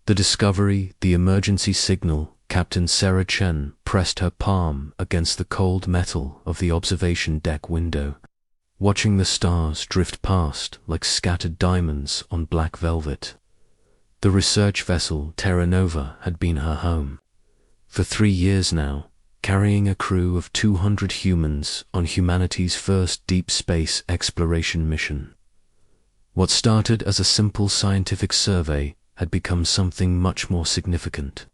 The discovery, the emergency signal. Captain Sarah Chen pressed her palm against the cold metal of the observation deck window, watching the stars drift past like scattered diamonds on black velvet. The research vessel Terra Nova had been her home. For 3 years now, carrying a crew of 200 humans on humanity's first deep space exploration mission. What started as a simple scientific survey had become something much more significant.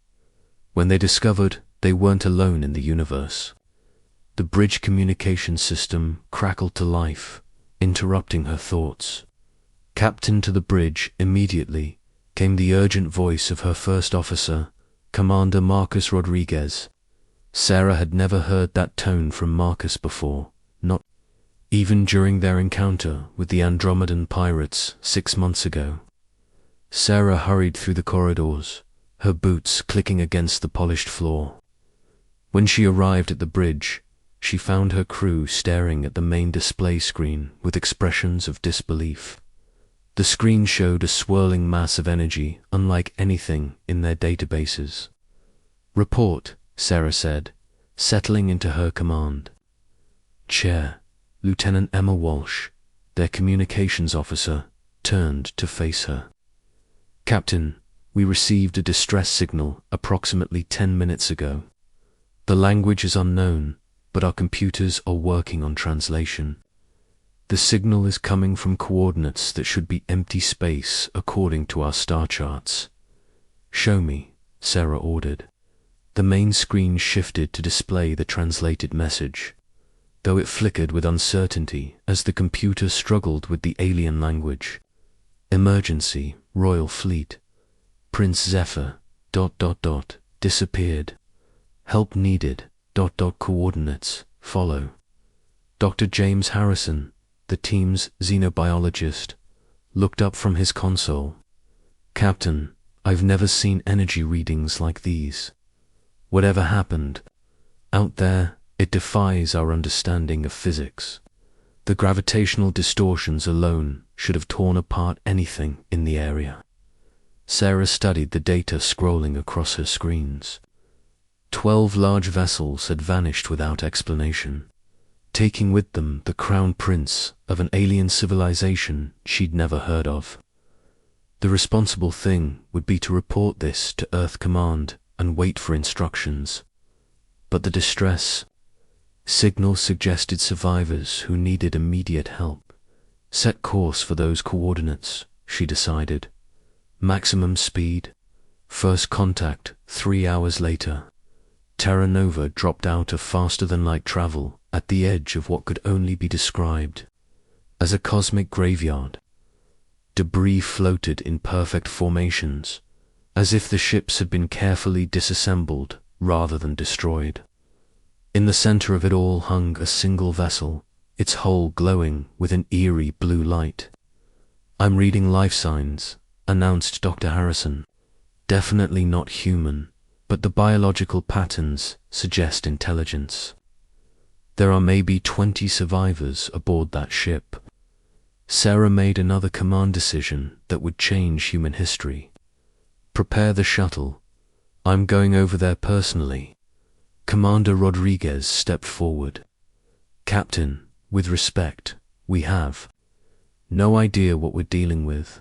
When they discovered they weren't alone in the universe, the bridge communication system crackled to life, interrupting her thoughts. Captain to the bridge, immediately came the urgent voice of her first officer, Commander Marcus Rodriguez. Sarah had never heard that tone from Marcus before, not even during their encounter with the Andromedan pirates 6 months ago. Sarah hurried through the corridors, her boots clicking against the polished floor. When she arrived at the bridge, she found her crew staring at the main display screen with expressions of disbelief. The screen showed a swirling mass of energy unlike anything in their databases. "Report," Sarah said, settling into her command. Chair, Lieutenant Emma Walsh, their communications officer, turned to face her. "Captain, we received a distress signal approximately 10 minutes ago. The language is unknown, but our computers are working on translation. The signal is coming from coordinates that should be empty space according to our star charts." "Show me," Sarah ordered. The main screen shifted to display the translated message, though it flickered with uncertainty as the computer struggled with the alien language. "Emergency, Royal Fleet. Prince Zephyr, ... disappeared. Help needed, ... coordinates, follow." Dr. James Harrison, the team's xenobiologist, looked up from his console. "Captain, I've never seen energy readings like these. Whatever happened out there, it defies our understanding of physics. The gravitational distortions alone should have torn apart anything in the area." Sarah studied the data scrolling across her screens. 12 large vessels had vanished without explanation, taking with them the crown prince of an alien civilization she'd never heard of. The responsible thing would be to report this to Earth Command and wait for instructions. But the distress signal suggested survivors who needed immediate help. Set course for those coordinates, she decided. Maximum speed. First contact 3 hours later. Terra Nova dropped out of faster-than-light travel at the edge of what could only be described as a cosmic graveyard. Debris floated in perfect formations, as if the ships had been carefully disassembled rather than destroyed. In the center of it all hung a single vessel, its hull glowing with an eerie blue light. "I'm reading life signs," announced Dr. Harrison. "Definitely not human, but the biological patterns suggest intelligence. There are maybe 20 survivors aboard that ship." Sarah made another command decision that would change human history. "Prepare the shuttle. I'm going over there personally." Commander Rodriguez stepped forward. "Captain, with respect, we have no idea what we're dealing with.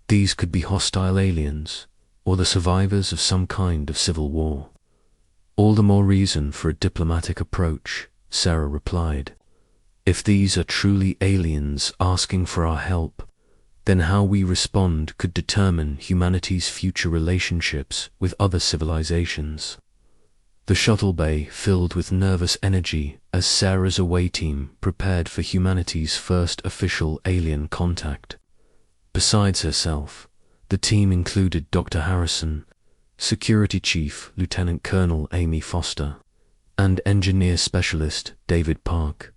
These could be hostile aliens, or the survivors of some kind of civil war." "All the more reason for a diplomatic approach," Sarah replied. "If these are truly aliens asking for our help, then how we respond could determine humanity's future relationships with other civilizations." The shuttle bay filled with nervous energy as Sarah's away team prepared for humanity's first official alien contact. Besides herself, the team included Dr. Harrison, Security Chief Lieutenant Colonel Amy Foster, and Engineer Specialist David Park.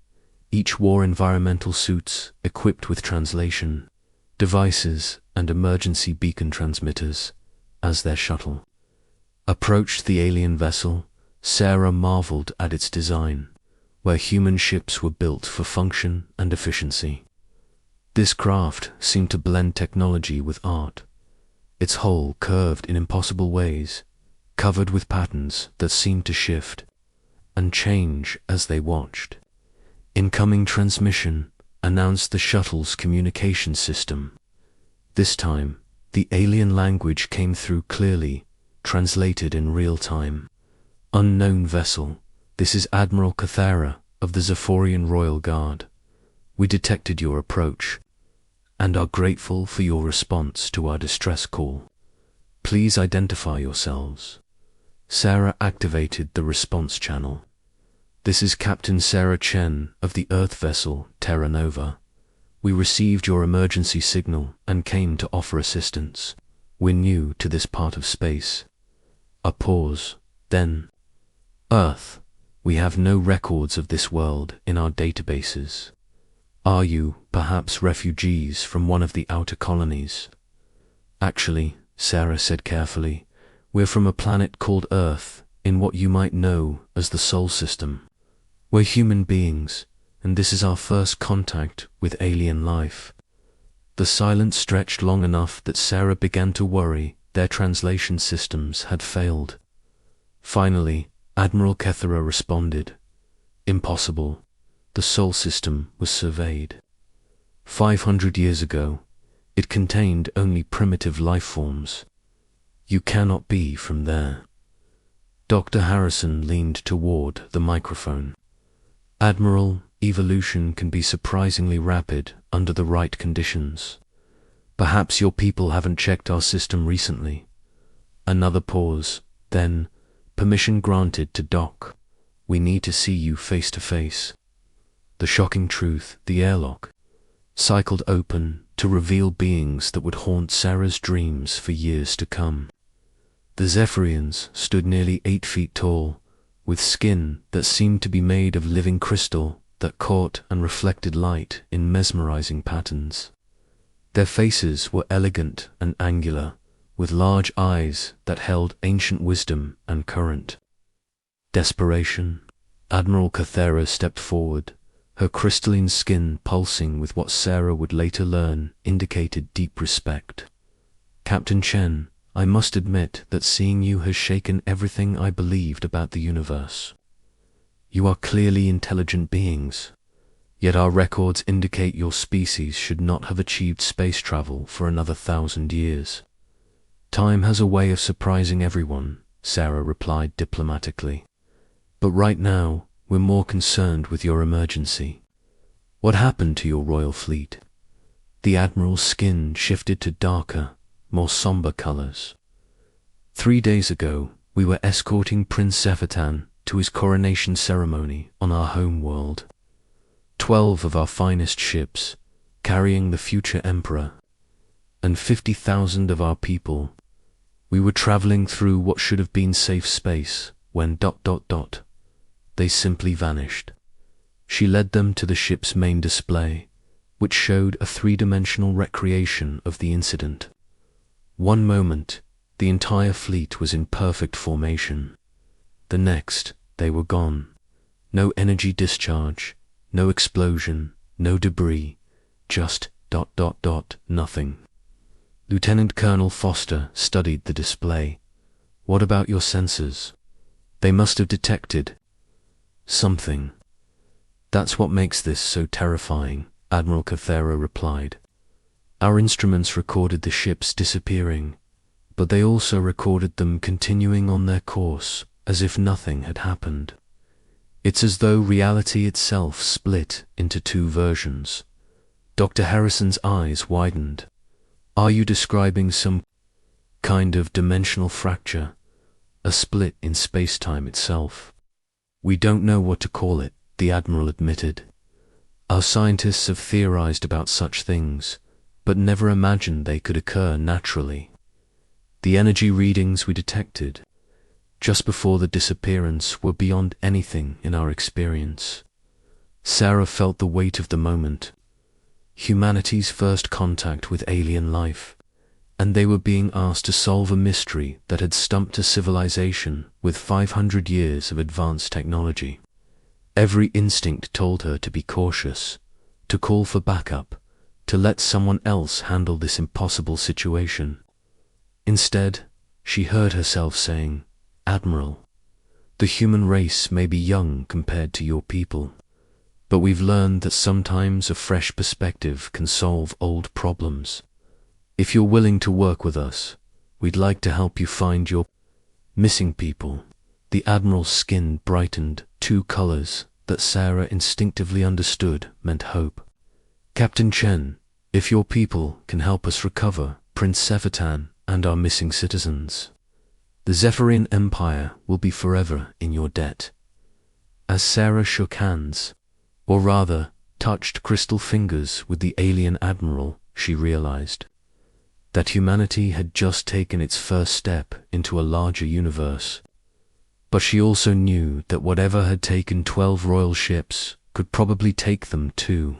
Each wore environmental suits equipped with translation devices and emergency beacon transmitters. As their shuttle approached the alien vessel, Sarah marveled at its design, where human ships were built for function and efficiency. This craft seemed to blend technology with art. its hull curved in impossible ways, covered with patterns that seemed to shift and change as they watched. Incoming transmission, announced the shuttle's communication system. This time, the alien language came through clearly, translated in real time. Unknown vessel, this is Admiral Cathara of the Zephyrian Royal Guard. We detected your approach and are grateful for your response to our distress call. Please identify yourselves. Sarah activated the response channel. This is Captain Sarah Chen of the Earth vessel Terra Nova. We received your emergency signal and came to offer assistance. We're new to this part of space. A pause, then. Earth, we have no records of this world in our databases. Are you, perhaps, refugees from one of the outer colonies? Actually, Sarah said carefully, we're from a planet called Earth, in what you might know as the Sol System. We're human beings, and this is our first contact with alien life. The silence stretched long enough that Sarah began to worry their translation systems had failed. Finally, Admiral Cathara responded. Impossible. The Sol System was surveyed. 500 years ago, it contained only primitive life forms. You cannot be from there. Dr. Harrison leaned toward the microphone. Admiral, evolution can be surprisingly rapid under the right conditions. Perhaps your people haven't checked our system recently. Another pause, then, permission granted to dock. We need to see you face to face. The shocking truth, the airlock, cycled open to reveal beings that would haunt Sarah's dreams for years to come. The Zephyrians stood nearly 8 feet tall, with skin that seemed to be made of living crystal that caught and reflected light in mesmerizing patterns. Their faces were elegant and angular, with large eyes that held ancient wisdom and current. Desperation. Admiral Cathara stepped forward, her crystalline skin pulsing with what Sarah would later learn indicated deep respect. Captain Chen, I must admit that seeing you has shaken everything I believed about the universe. You are clearly intelligent beings, yet our records indicate your species should not have achieved space travel for another 1,000 years. Time has a way of surprising everyone, Sarah replied diplomatically. But right now, we're more concerned with your emergency. What happened to your royal fleet? The Admiral's skin shifted to darker, more somber colors. 3 days ago, we were escorting Prince Zephytan to his coronation ceremony on our home world. 12 of our finest ships, carrying the future emperor, and 50,000 of our people. We were traveling through what should have been safe space when ... They simply vanished. She led them to the ship's main display, which showed a 3-dimensional recreation of the incident. One moment, the entire fleet was in perfect formation. The next, they were gone. No energy discharge, no explosion, no debris, just ... nothing. Lieutenant Colonel Foster studied the display. What about your sensors? They must have detected something. That's what makes this so terrifying, Admiral Cathara replied. Our instruments recorded the ships disappearing, but they also recorded them continuing on their course as if nothing had happened. It's as though reality itself split into 2 versions. Dr. Harrison's eyes widened. Are you describing some kind of dimensional fracture, a split in space-time itself? We don't know what to call it, the Admiral admitted. Our scientists have theorized about such things, but never imagined they could occur naturally. The energy readings we detected just before the disappearance were beyond anything in our experience. Sarah felt the weight of the moment. Humanity's first contact with alien life, and they were being asked to solve a mystery that had stumped a civilization with 500 years of advanced technology. Every instinct told her to be cautious, to call for backup, to let someone else handle this impossible situation. Instead, she heard herself saying, "Admiral, the human race may be young compared to your people, but we've learned that sometimes a fresh perspective can solve old problems. If you're willing to work with us, we'd like to help you find your missing people." The Admiral's skin brightened, two colors that Sarah instinctively understood meant hope. "Captain Chen, if your people can help us recover Prince Sephitan and our missing citizens, the Zephyrian Empire will be forever in your debt." As Sarah shook hands, or rather, touched crystal fingers with the alien admiral, she realized that humanity had just taken its first step into a larger universe. But she also knew that whatever had taken 12 royal ships could probably take them too.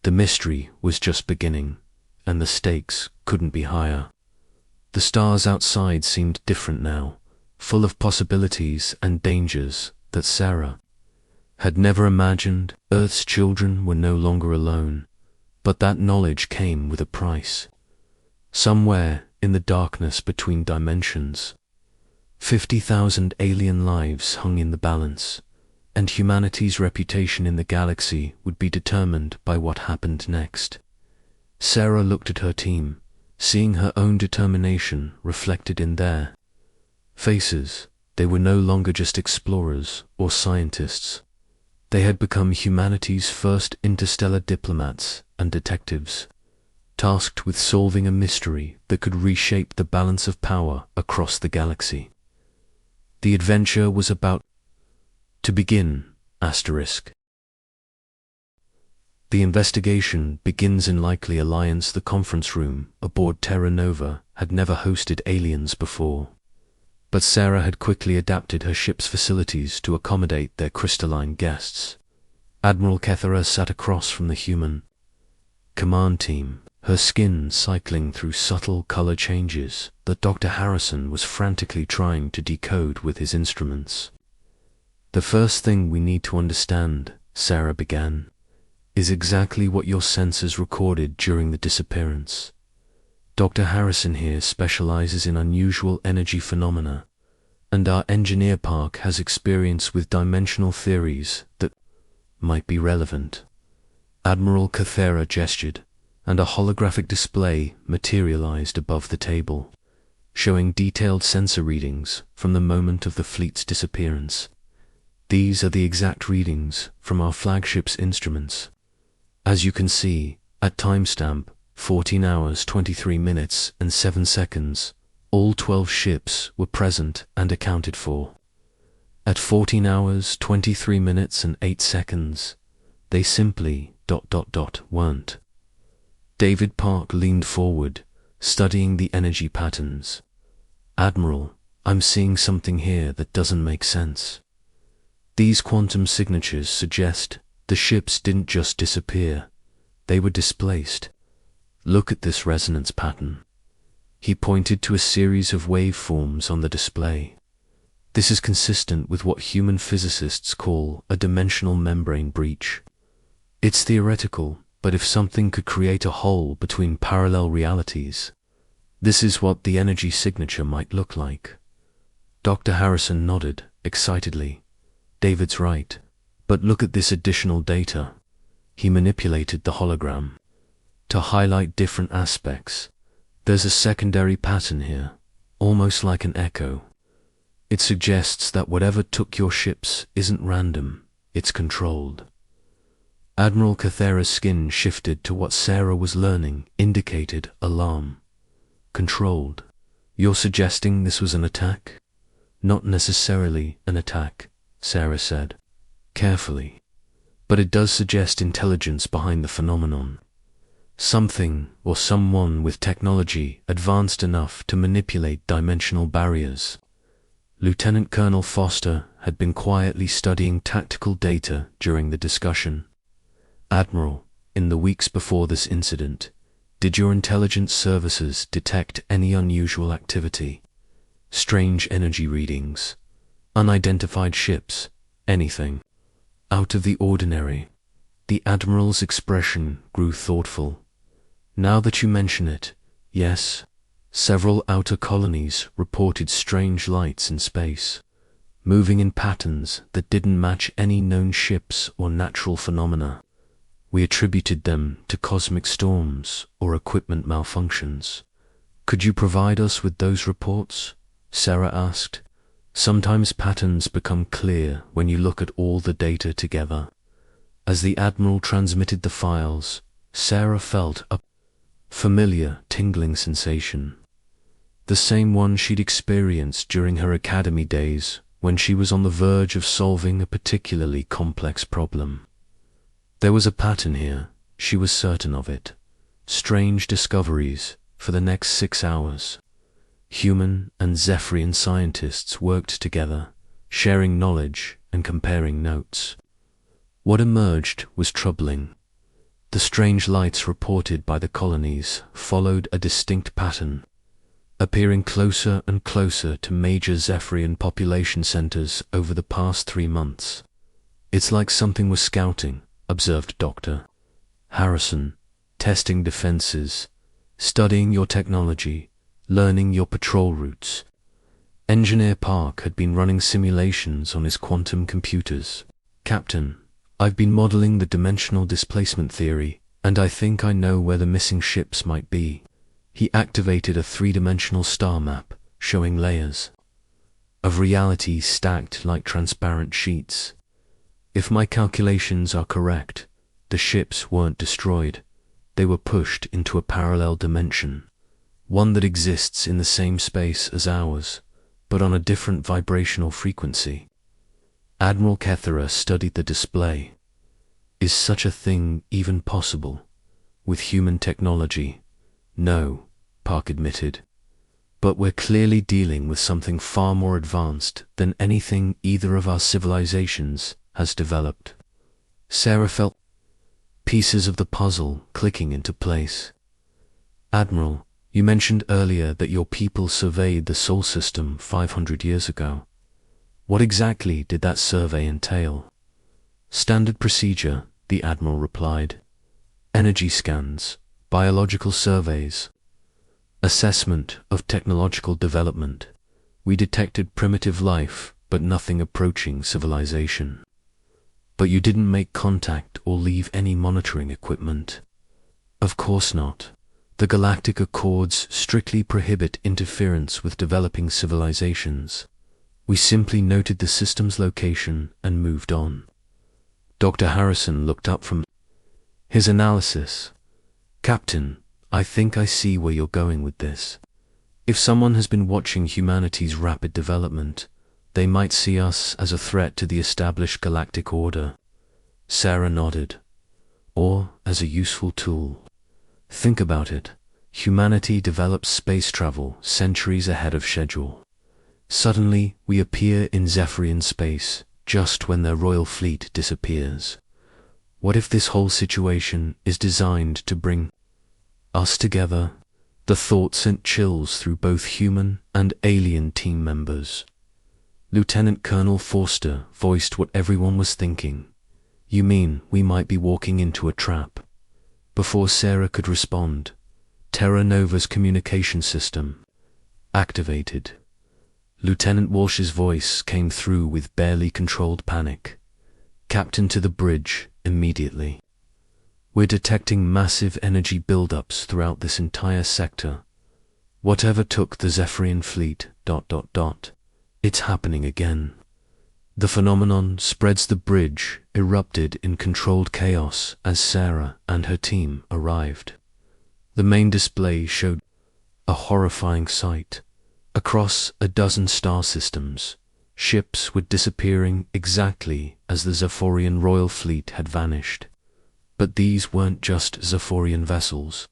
The mystery was just beginning, and the stakes couldn't be higher. The stars outside seemed different now, full of possibilities and dangers that Sarah had never imagined. Earth's children were no longer alone, but that knowledge came with a price. Somewhere in the darkness between dimensions, 50,000 alien lives hung in the balance, and humanity's reputation in the galaxy would be determined by what happened next. Sarah looked at her team, seeing her own determination reflected in their faces. They were no longer just explorers or scientists. They had become humanity's first interstellar diplomats and detectives, tasked with solving a mystery that could reshape the balance of power across the galaxy. The adventure was about to begin. The investigation begins in Likely Alliance. The conference room aboard Terra Nova had never hosted aliens before, but Sarah had quickly adapted her ship's facilities to accommodate their crystalline guests. Admiral Kethera sat across from the human command team, her skin cycling through subtle color changes that Dr. Harrison was frantically trying to decode with his instruments. "The first thing we need to understand," Sarah began, "is exactly what your sensors recorded during the disappearance. Dr. Harrison here specializes in unusual energy phenomena, and our engineer park has experience with dimensional theories that might be relevant." Admiral Kethera gestured, and a holographic display materialized above the table, showing detailed sensor readings from the moment of the fleet's disappearance. "These are the exact readings from our flagship's instruments. As you can see, at timestamp 14 hours 23 minutes and 7 seconds, all 12 ships were present and accounted for. At 14 hours 23 minutes and 8 seconds, they simply ... weren't." David Park leaned forward, studying the energy patterns. "Admiral, I'm seeing something here that doesn't make sense. These quantum signatures suggest the ships didn't just disappear, they were displaced. Look at this resonance pattern." He pointed to a series of waveforms on the display. "This is consistent with what human physicists call a dimensional membrane breach. It's theoretical, but if something could create a hole between parallel realities, this is what the energy signature might look like." Dr. Harrison nodded excitedly. "David's right, but look at this additional data." He manipulated the hologram to highlight different aspects. "There's a secondary pattern here, almost like an echo. It suggests that whatever took your ships isn't random, it's controlled." Admiral Kethera's skin shifted to what Sarah was learning indicated alarm. "Controlled? You're suggesting this was an attack?" "Not necessarily an attack," Sarah said, carefully, "but it does suggest intelligence behind the phenomenon. Something or someone with technology advanced enough to manipulate dimensional barriers." Lieutenant Colonel Foster had been quietly studying tactical data during the discussion. "Admiral, in the weeks before this incident, did your intelligence services detect any unusual activity? Strange energy readings? Unidentified ships? Anything out of the ordinary?" The Admiral's expression grew thoughtful. "Now that you mention it, yes," Several outer colonies reported strange lights in space, moving in patterns that didn't match any known ships or natural phenomena. We attributed them to cosmic storms or equipment malfunctions. Could you provide us with those reports? Sarah asked. Sometimes patterns become clear when you look at all the data together. As the Admiral transmitted the files, Sarah felt a familiar tingling sensation. The same one she'd experienced during her academy days when she was on the verge of solving a particularly complex problem. There was a pattern here, she was certain of it. Strange discoveries for the next 6 hours. Human and Zephyrian scientists worked together, sharing knowledge and comparing notes. What emerged was troubling. The strange lights reported by the colonies followed a distinct pattern, appearing closer and closer to major Zephyrian population centers over the past 3 months. It's like something was scouting, observed Dr. Harrison, testing defenses, studying your technology, learning your patrol routes. Engineer Park had been running simulations on his quantum computers. Captain, I've been modeling the dimensional displacement theory, and I think I know where the missing ships might be. He activated a 3-dimensional star map, showing layers of reality stacked like transparent sheets. If my calculations are correct, the ships weren't destroyed. They were pushed into a parallel dimension, one that exists in the same space as ours, but on a different vibrational frequency. Admiral Kethera studied the display. Is such a thing even possible? With human technology? No, Park admitted. But we're clearly dealing with something far more advanced than anything either of our civilizations has developed. Sarah felt pieces of the puzzle clicking into place. Admiral, you mentioned earlier that your people surveyed the Sol system 500 years ago. What exactly did that survey entail? Standard procedure, the Admiral replied. Energy scans, biological surveys, assessment of technological development. We detected primitive life, but nothing approaching civilization. But you didn't make contact or leave any monitoring equipment? Of course not. The Galactic Accords strictly prohibit interference with developing civilizations. We simply noted the system's location and moved on. Dr. Harrison looked up from his analysis. Captain, I think I see where you're going with this. If someone has been watching humanity's rapid development, they might see us as a threat to the established galactic order. Sarah nodded. Or as a useful tool. Think about it. Humanity developed space travel centuries ahead of schedule. Suddenly, we appear in Zephyrian space just when their royal fleet disappears. What if this whole situation is designed to bring us together? The thought sent chills through both human and alien team members. Lieutenant Colonel Forster voiced what everyone was thinking. You mean we might be walking into a trap? Before Sarah could respond, Terra Nova's communication system activated. Lieutenant Walsh's voice came through with barely controlled panic. Captain, to the bridge, immediately. We're detecting massive energy buildups throughout this entire sector. Whatever took the Zephyrian fleet... It's happening again. The phenomenon spreads. The bridge erupted in controlled chaos as Sarah and her team arrived. The main display showed a horrifying sight. Across a dozen star systems, ships were disappearing exactly as the Zephyrian royal fleet had vanished. But these weren't just Zephyrian vessels.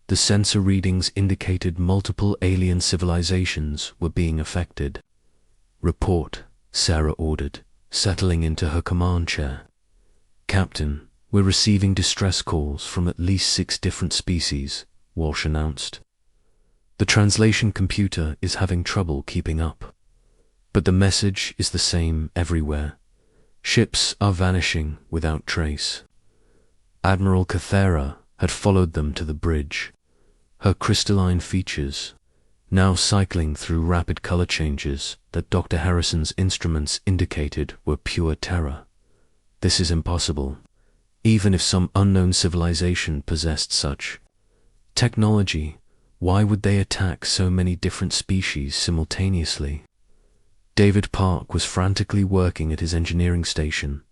The sensor readings indicated multiple alien civilizations were being affected. Report, Sarah ordered, settling into her command chair. Captain, we're receiving distress calls from at least 6 different species, Walsh announced. The translation computer is having trouble keeping up. But the message is the same everywhere. Ships are vanishing without trace. Admiral Kethera had followed them to the bridge. Her crystalline features, now cycling through rapid color changes that Dr. Harrison's instruments indicated were pure terror. This is impossible, even if some unknown civilization possessed such technology. Why would they attack so many different species simultaneously? David Park was frantically working at his engineering station.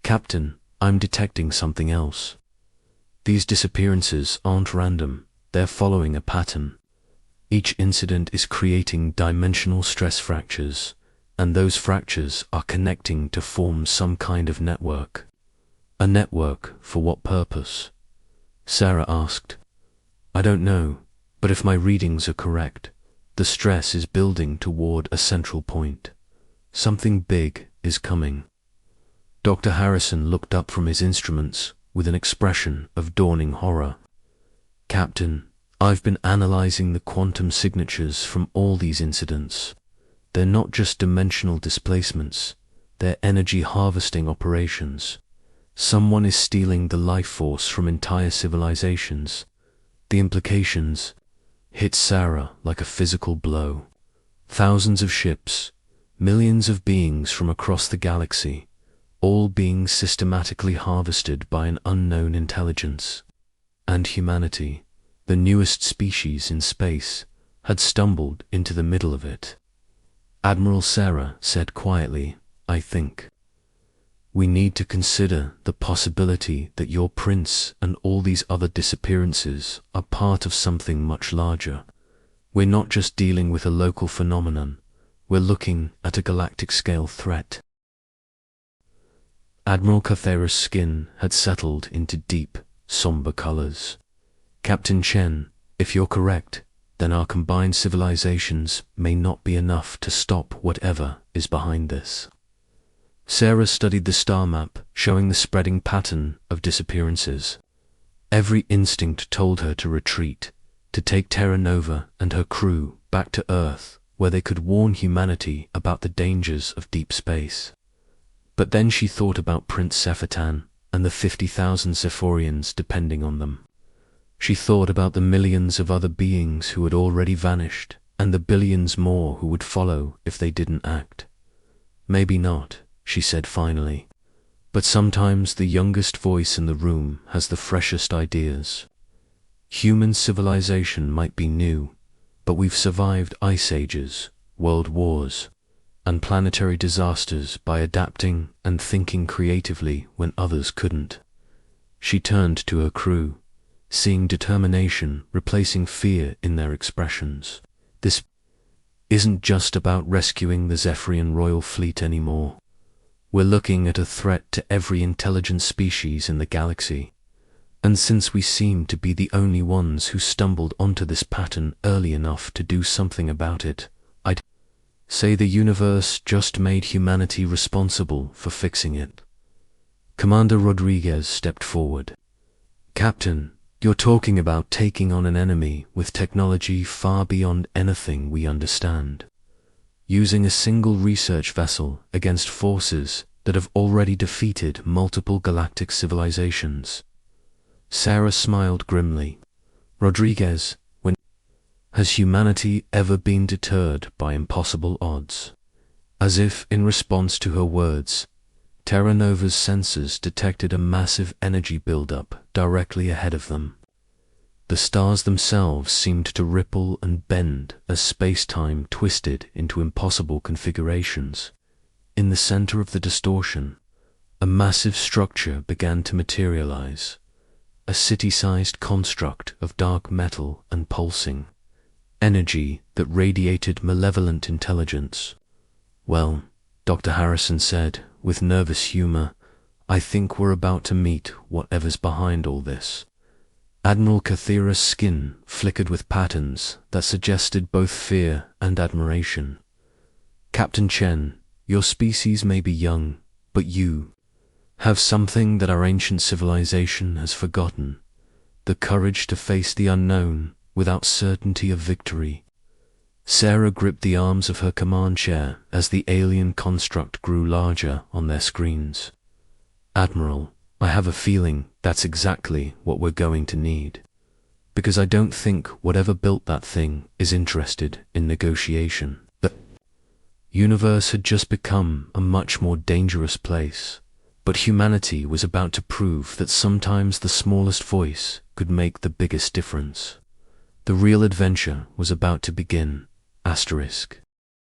Captain, I'm detecting something else. These disappearances aren't random, they're following a pattern. Each incident is creating dimensional stress fractures, and those fractures are connecting to form some kind of network. A network for what purpose? Sarah asked. I don't know, but if my readings are correct, the stress is building toward a central point. Something big is coming. Dr. Harrison looked up from his instruments with an expression of dawning horror. Captain, I've been analyzing the quantum signatures from all these incidents. They're not just dimensional displacements, they're energy harvesting operations. Someone is stealing the life force from entire civilizations. The implications hit Sarah like a physical blow. Thousands of ships, millions of beings from across the galaxy, all being systematically harvested by an unknown intelligence. And humanity, the newest species in space, had stumbled into the middle of it. Admiral Sarah said quietly, I think we need to consider the possibility that your prince and all these other disappearances are part of something much larger. We're not just dealing with a local phenomenon, we're looking at a galactic-scale threat. Admiral Cathera's skin had settled into deep, somber colors. Captain Chen, if you're correct, then our combined civilizations may not be enough to stop whatever is behind this. Sarah studied the star map, showing the spreading pattern of disappearances. Every instinct told her to retreat, to take Terra Nova and her crew back to Earth, where they could warn humanity about the dangers of deep space. But then she thought about Prince Sephitan and the 50,000 Zephorians depending on them. She thought about the millions of other beings who had already vanished, and the billions more who would follow if they didn't act. Maybe not, she said finally, but sometimes the youngest voice in the room has the freshest ideas. Human civilization might be new, but we've survived ice ages, world wars, and planetary disasters by adapting and thinking creatively when others couldn't. She turned to her crew, seeing determination replacing fear in their expressions. This isn't just about rescuing the Zephyrian royal fleet anymore. We're looking at a threat to every intelligent species in the galaxy. And since we seem to be the only ones who stumbled onto this pattern early enough to do something about it, I'd say the universe just made humanity responsible for fixing it. Commander Rodriguez stepped forward. Captain, you're talking about taking on an enemy with technology far beyond anything we understand. Using a single research vessel against forces that have already defeated multiple galactic civilizations. Sarah smiled grimly. Rodriguez, when has humanity ever been deterred by impossible odds? As if in response to her words, Terra Nova's sensors detected a massive energy buildup directly ahead of them. The stars themselves seemed to ripple and bend as space-time twisted into impossible configurations. In the center of the distortion, a massive structure began to materialize, a city-sized construct of dark metal and pulsing energy that radiated malevolent intelligence. Well, Dr. Harrison said, with nervous humor, I think we're about to meet whatever's behind all this. Admiral Cathera's skin flickered with patterns that suggested both fear and admiration. Captain Chen, your species may be young, but you have something that our ancient civilization has forgotten, the courage to face the unknown without certainty of victory. Sarah gripped the arms of her command chair as the alien construct grew larger on their screens. Admiral, I have a feeling that's exactly what we're going to need. because I don't think whatever built that thing is interested in negotiation. The universe had just become a much more dangerous place, but humanity was about to prove that sometimes the smallest voice could make the biggest difference. The real adventure was about to begin. Asterisk.